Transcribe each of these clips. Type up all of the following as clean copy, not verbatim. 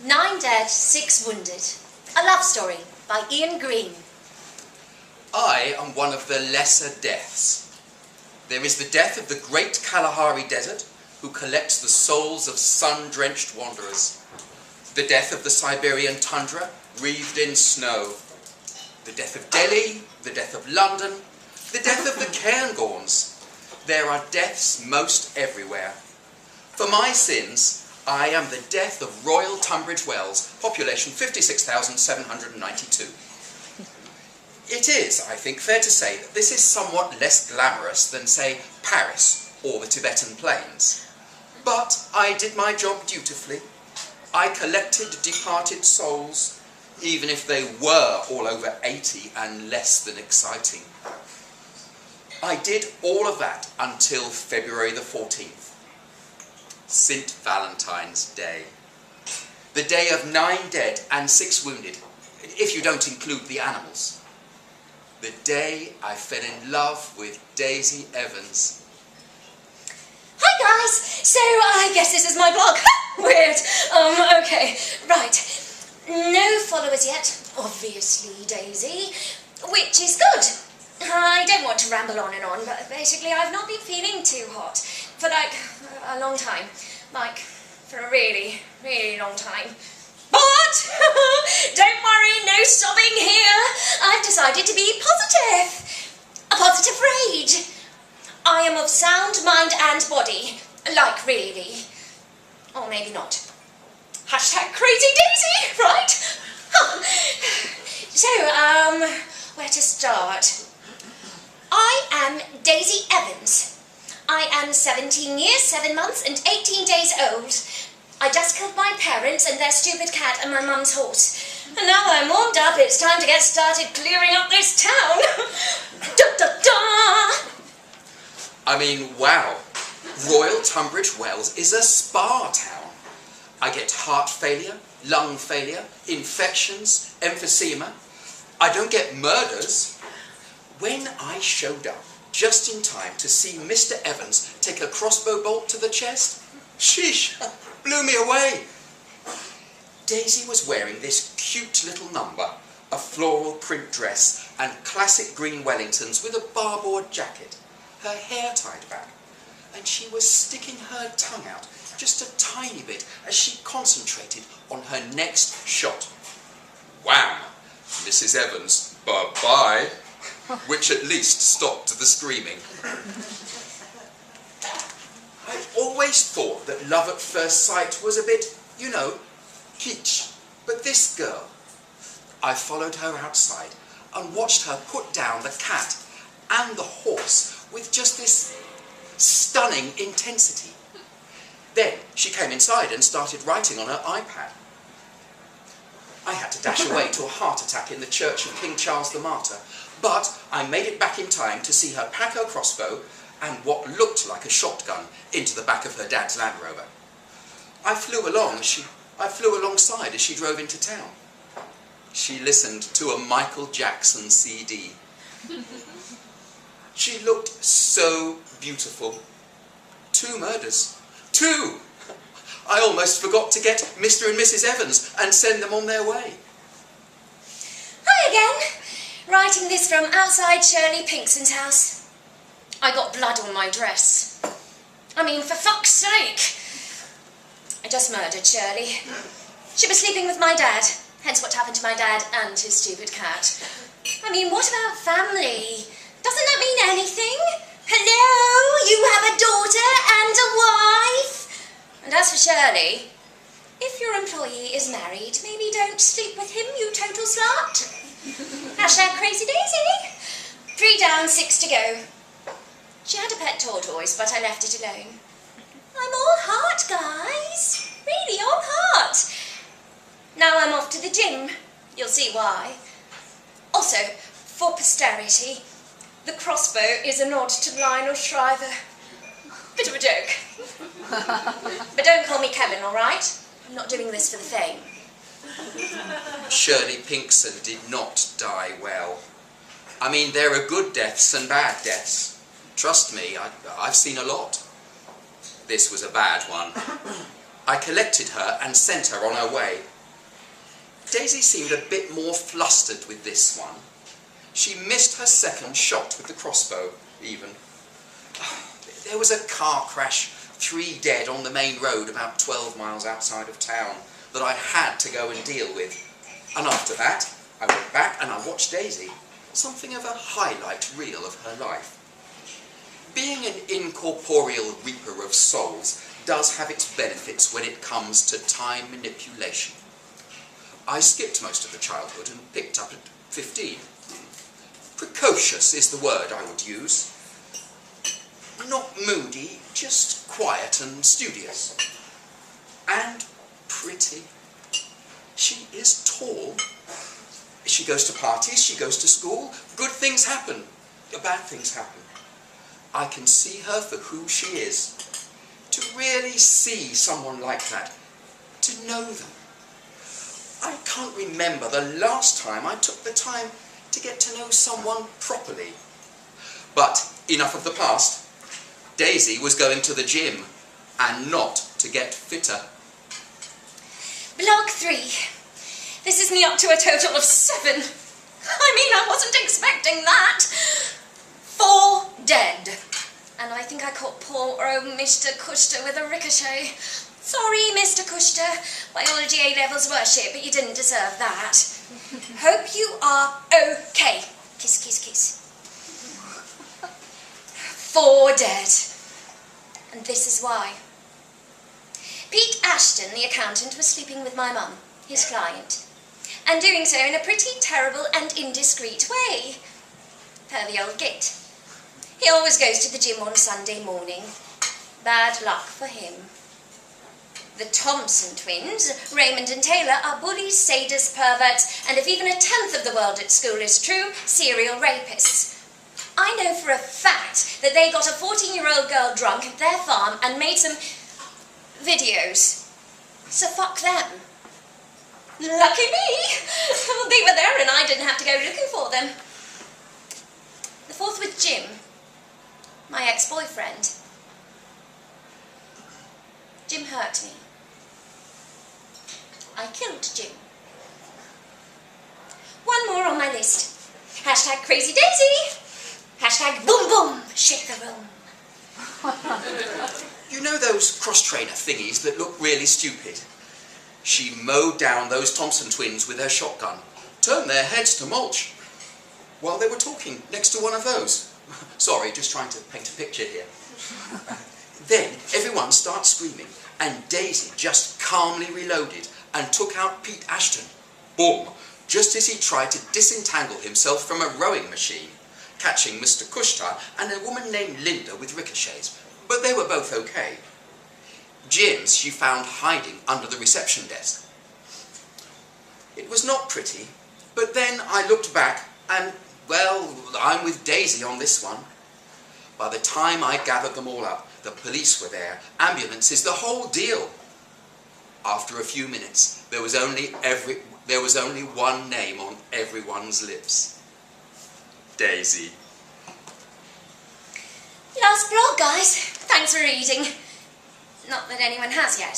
9 dead, 6 wounded. A love story by Ian Green. I am one of the lesser deaths. There is the death of the great Kalahari Desert, who collects the souls of sun-drenched wanderers. The death of the Siberian tundra, wreathed in snow. The death of Delhi, the death of London, the death of the Cairngorms. There are deaths most everywhere. For my sins, I am the death of Royal Tunbridge Wells, population 56,792. It is, I think, fair to say that this is somewhat less glamorous than, say, Paris or the Tibetan Plains. But I did my job dutifully. I collected departed souls, even if they were all over 80 and less than exciting. I did all of that until February the 14th. St. Valentine's Day. The day of 9 dead and 6 wounded, if you don't include the animals. The day I fell in love with Daisy Evans. Hi guys! So I guess this is my blog. Weird. Okay. Right. No followers yet, obviously, Daisy. Which is good. I don't want to ramble on and on, but basically I've not been feeling too hot for like a long time. Like, for a really, really long time. But, don't worry, no sobbing here. I've decided to be positive. A positive rage. I am of sound mind and body. Like, really. Or maybe not. Hashtag crazy Daisy, right? So, where to start? I am Daisy Evans. I am 17 years, 7 months and 18 days old. I just killed my parents and their stupid cat and my mum's horse. And now I'm warmed up, it's time to get started clearing up this town. Da da da! I mean, wow. Royal Tunbridge Wells is a spa town. I get heart failure, lung failure, infections, emphysema. I don't get murders. When I showed up just in time to see Mr. Evans take a crossbow bolt to the chest, sheesh, blew me away. Daisy was wearing this cute little number, a floral print dress and classic green Wellingtons with a barboard jacket, her hair tied back, and she was sticking her tongue out just a tiny bit as she concentrated on her next shot. Wham! Mrs. Evans, bye-bye, which at least stopped the screaming. I always thought that love at first sight was a bit, you know, kitsch. But this girl, I followed her outside and watched her put down the cat and the horse with just this stunning intensity. Then she came inside and started writing on her iPad. I had to dash away to a heart attack in the church of King Charles the Martyr, but I made it back in time to see her pack her crossbow and what looked like a shotgun into the back of her dad's Land Rover. I flew alongside as she drove into town. She listened to a Michael Jackson CD. She looked so beautiful. 2 murders. 2! I almost forgot to get Mr. and Mrs. Evans and send them on their way. Hi again. Writing this from outside Shirley Pinkson's house. I got blood on my dress. I mean, for fuck's sake. I just murdered Shirley. She was sleeping with my dad, hence what happened to my dad and his stupid cat. I mean, what about family? Doesn't that mean anything? Hello, you have a daughter and a wife? And as for Shirley, if your employee is married, maybe don't sleep with him, you total slut. Hashtag crazy Daisy. 3 down, 6 to go. She had a pet tortoise, but I left it alone. I'm all heart, guys. Really all heart. Now I'm off to the gym. You'll see why. Also, for posterity, the crossbow is a nod to Lionel Shriver. Bit of a joke. But don't call me Kevin, all right? I'm not doing this for the fame. Shirley Pinkson did not die well. I mean, there are good deaths and bad deaths. Trust me, I've seen a lot. This was a bad one. I collected her and sent her on her way. Daisy seemed a bit more flustered with this one. She missed her second shot with the crossbow, even. There was a car crash, 3 dead on the main road about 12 miles outside of town that I had to go and deal with. And after that, I went back and I watched Daisy, something of a highlight reel of her life. Being an incorporeal reaper of souls does have its benefits when it comes to time manipulation. I skipped most of the childhood and picked up at 15. Precocious is the word I would use. Not moody, just quiet and studious. And pretty. She is tall. She goes to parties, she goes to school. Good things happen, bad things happen. I can see her for who she is. To really see someone like that, to know them. I can't remember the last time I took the time to get to know someone properly. But enough of the past. Daisy was going to the gym, and not to get fitter. Blog 3. This is me up to a total of 7. I mean, I wasn't expecting that. 4 dead. And I think I caught poor old Mr. Custer with a ricochet. Sorry, Mr. Custer. Biology A-levels were shit, but you didn't deserve that. Hope you are okay. Kiss, kiss, kiss. 4 dead. And this is why. Pete Ashton, the accountant, was sleeping with my mum, his client, and doing so in a pretty terrible and indiscreet way. Per the old git. He always goes to the gym on Sunday morning. Bad luck for him. The Thompson twins, Raymond and Taylor, are bullies, sadists, perverts, and if even a tenth of the world at school is true, serial rapists. I know for a fact that they got a 14-year-old girl drunk at their farm and made some videos. So fuck them. Lucky me! They were there and I didn't have to go looking for them. The 4th with Jim, my ex-boyfriend. Jim hurt me. I killed Jim. One more on my list. Hashtag Crazy Daisy. Hashtag boom boom, shake the room. You know those cross-trainer thingies that look really stupid? She mowed down those Thompson twins with her shotgun, turned their heads to mulch, while they were talking next to one of those. Sorry, just trying to paint a picture here. Then everyone starts screaming, and Daisy just calmly reloaded and took out Pete Ashton. Boom! Just as he tried to disentangle himself from a rowing machine, catching Mr. Kushtar and a woman named Linda with ricochets, but they were both okay. Jim's she found hiding under the reception desk. It was not pretty, but then I looked back and, well, I'm with Daisy on this one. By the time I gathered them all up, the police were there, ambulances, the whole deal. After a few minutes, there was only one name on everyone's lips. Daisy. Last blog, guys. Thanks for reading. Not that anyone has yet.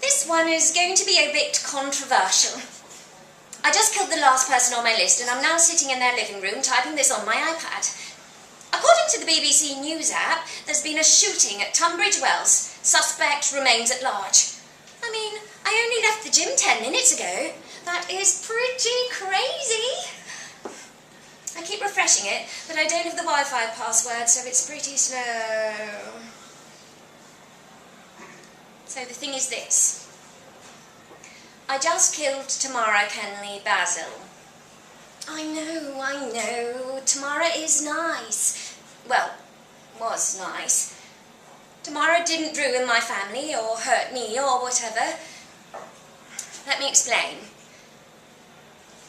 This one is going to be a bit controversial. I just killed the last person on my list and I'm now sitting in their living room typing this on my iPad. According to the BBC News app, there's been a shooting at Tunbridge Wells. Suspect remains at large. I mean, I only left the gym 10 minutes ago. That is pretty crazy. I keep refreshing it, but I don't have the Wi-Fi password, so it's pretty slow. So the thing is this. I just killed Tamara Kenley Basil. I know. Tamara is nice. Well, was nice. Tamara didn't ruin my family or hurt me or whatever. Let me explain.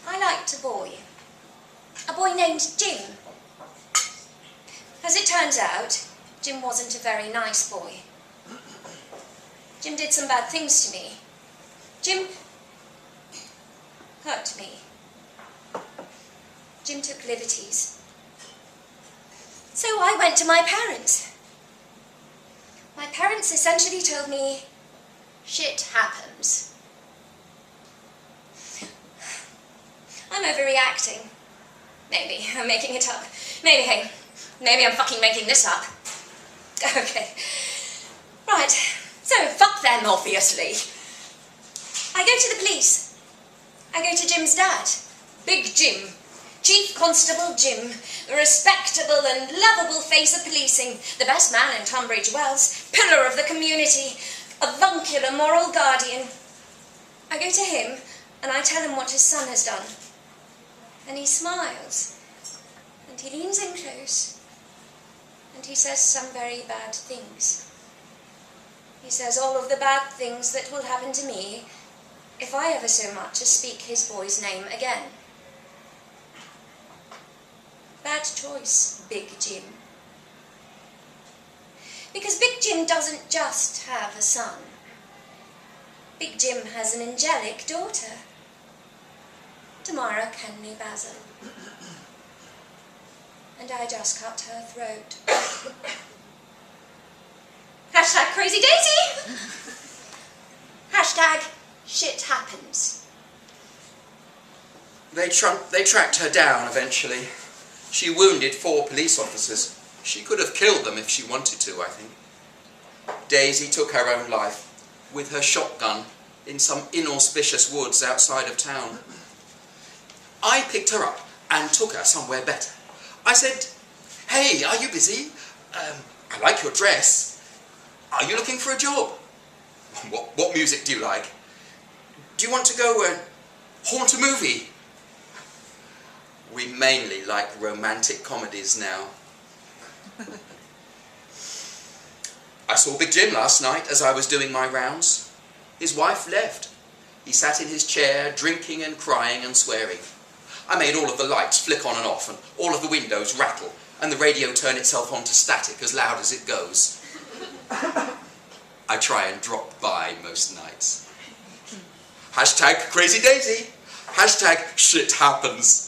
I liked a boy named Jim. As it turns out, Jim wasn't a very nice boy. Jim did some bad things to me. Jim hurt me. Jim took liberties. So I went to my parents. My parents essentially told me Shit happens. I'm overreacting. Maybe I'm making it up. Maybe I'm fucking making this up. Okay. Right. So, fuck them, obviously. I go to the police. I go to Jim's dad. Big Jim. Chief Constable Jim. The respectable and lovable face of policing. The best man in Tunbridge Wells. Pillar of the community. Avuncular moral guardian. I go to him and I tell him what his son has done. And he smiles. And he leans in close. And he says some very bad things. He says all of the bad things that will happen to me if I ever so much as speak his boy's name again. Bad choice, Big Jim. Because Big Jim doesn't just have a son. Big Jim has an angelic daughter, Tamara Kenley Basil. And I just cut her throat. Hashtag Crazy Daisy! Hashtag shit happens. They tracked her down eventually. She wounded 4 police officers. She could have killed them if she wanted to, I think. Daisy took her own life with her shotgun in some inauspicious woods outside of town. I picked her up and took her somewhere better. I said, "Hey, are you busy? I like your dress. Are you looking for a job? What music do you like? Do you want to go haunt a movie?" We mainly like romantic comedies now. I saw Big Jim last night as I was doing my rounds. His wife left. He sat in his chair, drinking and crying and swearing. I made all of the lights flick on and off, and all of the windows rattle, and the radio turn itself on to static as loud as it goes. I try and drop by most nights. Hashtag Crazy Daisy. Hashtag shit happens.